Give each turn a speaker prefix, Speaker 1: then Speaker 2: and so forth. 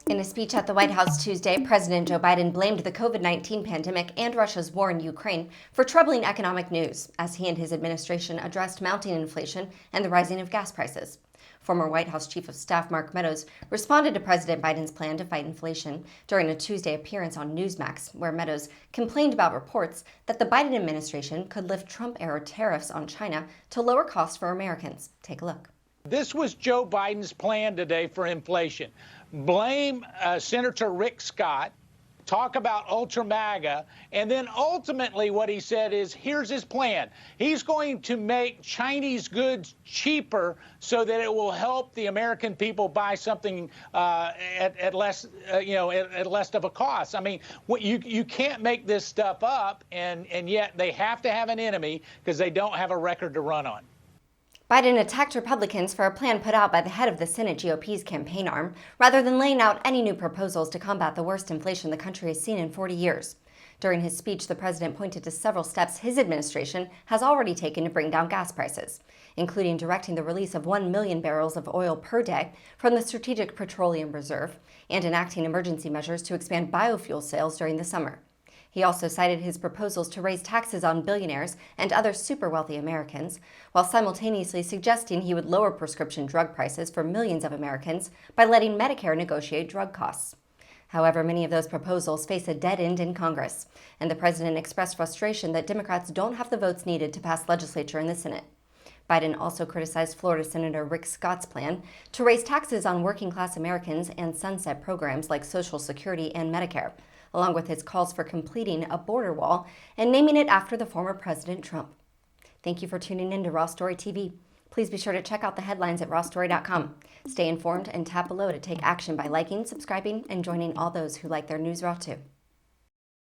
Speaker 1: In a speech at the White House Tuesday, President Joe Biden blamed the COVID-19 pandemic and Russia's war in Ukraine for troubling economic news as he and his administration addressed mounting inflation and the rising of gas prices. Former White House Chief of Staff Mark Meadows responded to President Biden's plan to fight inflation during a Tuesday appearance on Newsmax, where Meadows complained about reports that the Biden administration could lift Trump-era tariffs on China to lower costs for Americans. Take a look.
Speaker 2: This was Joe Biden's plan today for inflation. Blame Senator Rick Scott, talk about ultra MAGA, and then ultimately what he said is, here's his plan. He's going to make Chinese goods cheaper so that it will help the American people buy something at less, at less of a cost. I mean, you can't make this stuff up, and yet they have to have an enemy because they don't have a record to run on.
Speaker 1: Biden attacked Republicans for a plan put out by the head of the Senate GOP's campaign arm, rather than laying out any new proposals to combat the worst inflation the country has seen in 40 years. During his speech, the president pointed to several steps his administration has already taken to bring down gas prices, including directing the release of 1 million barrels of oil per day from the Strategic Petroleum Reserve and enacting emergency measures to expand biofuel sales during the summer. He also cited his proposals to raise taxes on billionaires and other super wealthy Americans, while simultaneously suggesting he would lower prescription drug prices for millions of Americans by letting Medicare negotiate drug costs. However, many of those proposals face a dead end in Congress, and the president expressed frustration that Democrats don't have the votes needed to pass legislature in the Senate. Biden also criticized Florida Senator Rick Scott's plan to raise taxes on working-class Americans and sunset programs like Social Security and Medicare, along with his calls for completing a border wall and naming it after the former President Trump. Thank you for tuning in to Raw Story TV. Please be sure to check out the headlines at rawstory.com. Stay informed and tap below to take action by liking, subscribing, and joining all those who like their news raw too.